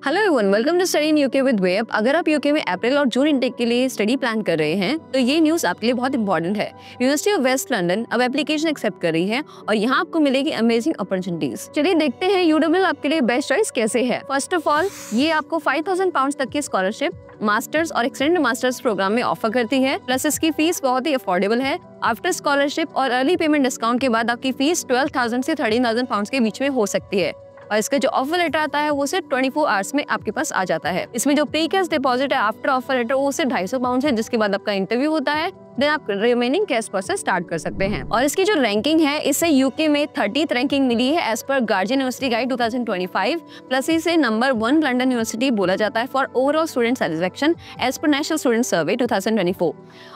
Hello everyone, welcome to study in UK with web. अगर आप UK में अप्रैल और जून इनटेक के लिए स्टडी प्लान कर रहे हैं तो ये न्यूज़ आपके लिए बहुत इंपॉर्टेंट है। यूनिवर्सिटी ऑफ वेस्ट लंदन अब एप्लीकेशन एक्सेप्ट कर रही है और यहाँ आपको मिलेगी अमेजिंग अपॉर्चुनिटीज। चलिए देखते हैं यूडब्ल्यू आपके लिए बेस्ट चॉइस कैसे है। फर्स्ट ऑफ ऑल, ये आपको 5000 पाउंड तक की स्कॉलरशिप मास्टर्स और एक्सटेंडेड मास्टर्स प्रोग्राम में ऑफर करती है। प्लस इसकी फीस बहुत ही अफोर्डेबल है। आफ्टर स्कॉलरशिप और अर्ली पेमेंट डिस्काउंट के बाद आपकी फीस 12,000 से 13,000 पाउंड के बीच में हो सकती है और इसका जो ऑफर लेटर आता है वो सिर्फ 24 आवर्स में आपके पास आ जाता है। इसमें जो प्री कैश डिपॉजिट है आफ्टर ऑफर लेटर वो सिर्फ 250 पाउंड है, जिसके बाद आपका इंटरव्यू होता है, देन आप रिमेनिंग कैश प्रोसेस स्टार्ट कर सकते हैं। और इसकी जो रैंकिंग है, इससे यूके में 30th रैंकिंग मिली है as per Guardian University Guide 2025। Plus इसे नंबर 1 लंदन यूनिवर्सिटी बोला जाता है for overall student satisfaction as per National Student Survey 2024।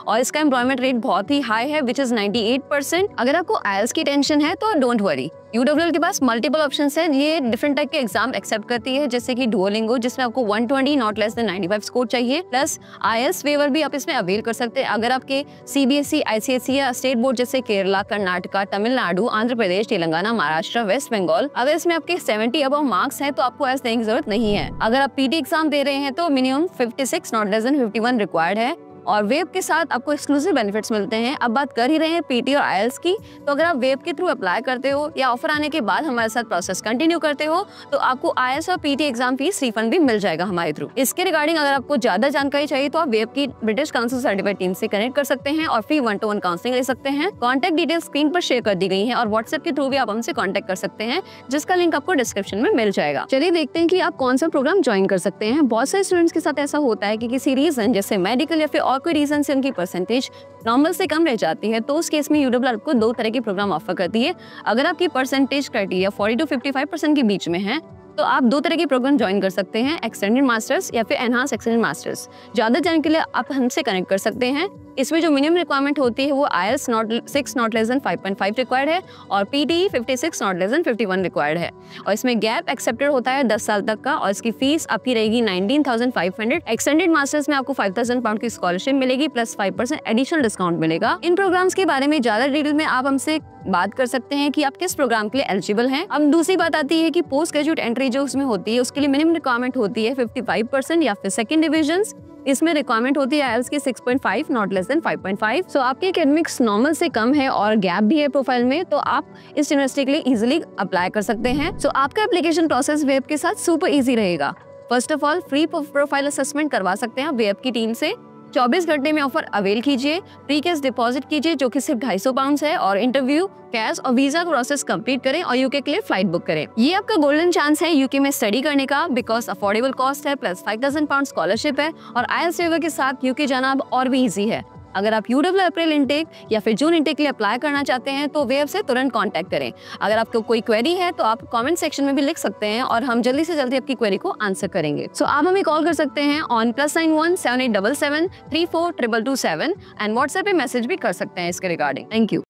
और इसका एम्प्लॉयमेंट रेट बहुत ही हाई है विच इज 98%। अगर आपको आईएलटीएस की टेंशन है तो डोंट वरी, यूडब्ल्यूएल के पास मल्टीपल ऑप्शंस हैं। ये डिफरेंट टाइप के एग्जाम एक्सेप्ट करती है, जैसे कि डुओलिंगो जिसमें आपको 120 नॉट लेस देन 95 स्कोर चाहिए। प्लस आईएलटीएस वेवर भी आप इसमें अवेल कर सकते हैं अगर आपके सीबीएसई, आईसीएसई या स्टेट बोर्ड जैसे केरला, कर्नाटका, तमिलनाडु, आंध्र प्रदेश, तेलंगाना, महाराष्ट्र, वेस्ट बंगाल, अगर इसमें आपके 70 अबव मार्क्स हैं तो आपको आईएलटीएस देने की जरूरत नहीं है। अगर आप पीटी एग्जाम दे रहे हैं तो minimum 56 not less than 51 required है। और वेब के साथ आपको एक्सक्लूसिव बेनिफिट्स मिलते हैं। अब बात कर ही रहे हैं पीटी और आईएलटीएस की, तो अगर आप वेब के थ्रू अप्लाई करते हो या ऑफर आने के बाद हमारे साथ प्रोसेस कंटिन्यू करते हो तो आपको आईएलटीएस और पीटी एग्जाम फीस रिफंड भी मिल जाएगा हमारे थ्रू। इसके रिगार्डिंग अगर आपको ज्यादा जानकारी चाहिए तो आप वेब की ब्रिटिश काउंसिल सर्टिफाइड टीम से कनेक्ट कर सकते हैं और फ्री 1-to-1 काउंसलिंग ले सकते हैं। कॉन्टैक्ट डिटेल्स स्क्रीन पर शेयर कर दी गई है और व्हाट्सएप के थ्रू भी आप हमसे कॉन्टैक्ट कर सकते हैं, जिसका लिंक आपको डिस्क्रिप्शन में मिल जाएगा। चलिए देखते हैं कि आप कौन सा प्रोग्राम ज्वाइन कर सकते हैं। बहुत सारे स्टूडेंट्स के साथ ऐसा होता है कि किसी रीजन जैसे मेडिकल या फिर और कोई रीजन से उनकी परसेंटेज नॉर्मल से कम रह जाती है, तो उस केस में यूडब्ल्यूएल आपको 2 तरह के प्रोग्राम ऑफर करती है। अगर आपकी परसेंटेज क्राइटेरिया 40 to 55% के बीच में है तो आप 2 तरह के प्रोग्राम ज्वाइन कर सकते हैं, एक्सटेंडेड मास्टर्स या फिर एनहांस एक्सटेंडेड मास्टर्स। ज्यादा जानने के लिए आप हमसे कनेक्ट कर सकते हैं। इसमें जो मिनिमम रिक्वायरमेंट होती है वो IELTS 6 not less than 5.5 required है और PT 56 not less than 51 required है। और इसमें गैप एक्सेप्टेड होता है 10 साल तक का और इसकी फीस आपकी रहेगी 19,500। एक्सटेंडेड मास्टर्स में आपको 5,000 पाउंड की स्कॉलरशिप मिलेगी प्लस 5% एडिशनल डिस्काउंट मिलेगा। इन प्रोग्राम्स के बारे में ज्यादा डिटेल में आप हमसे बात कर सकते हैं कि आप किस प्रोग्राम के लिए एलिजिबल हैं। अब दूसरी बात आती है कि पोस्ट ग्रेजुएट एंट्री जो उसमें होती है उसके लिए मिनिमम रिक्वायरमेंट होती है 55% या फिर सेकंड डिविजन। इसमें रिक्वायरमेंट होती है आईएलटीएस की 6.5 नॉट लेस देन 5.5। सो आपके एकेडमिक्स नॉर्मल से कम है और गैप भी है प्रोफाइल में, तो आप इस यूनिवर्सिटी के लिए इजीली अप्लाई कर सकते हैं। सो आपका एप्लीकेशन प्रोसेस वेब के साथ सुपर इजी रहेगा। First of all, free profile assessment करवा सकते हैं वेब की टीम से। 24 घंटे में ऑफर अवेल कीजिए, प्री कैश डिपॉजिट कीजिए जो कि सिर्फ 250 पाउंड है और इंटरव्यू, कैश और वीजा प्रोसेस कंप्लीट करें और यूके के लिए फ्लाइट बुक करें। ये आपका गोल्डन चांस है यूके में स्टडी करने का, बिकॉज अफोर्डेबल कॉस्ट है प्लस 5,000 पाउंड स्कॉलरशिप है और आईएलटीएस वेवर के साथ यूके जाना अब और भी इजी है। अगर आप यूडब्ल्यूएल अप्रैल इनटेक या फिर जून इनटेक के लिए अप्लाई करना चाहते हैं तो वेब से तुरंत कांटेक्ट करें। अगर आपको कोई क्वेरी है तो आप कमेंट सेक्शन में भी लिख सकते हैं और हम जल्दी से जल्दी आपकी क्वेरी को आंसर करेंगे। सो आप हमें कॉल कर सकते हैं ऑन +91 7877 34 227 एंड व्हाट्सएप पे मैसेज भी कर सकते हैं इसके रिगार्डिंग। Thank you.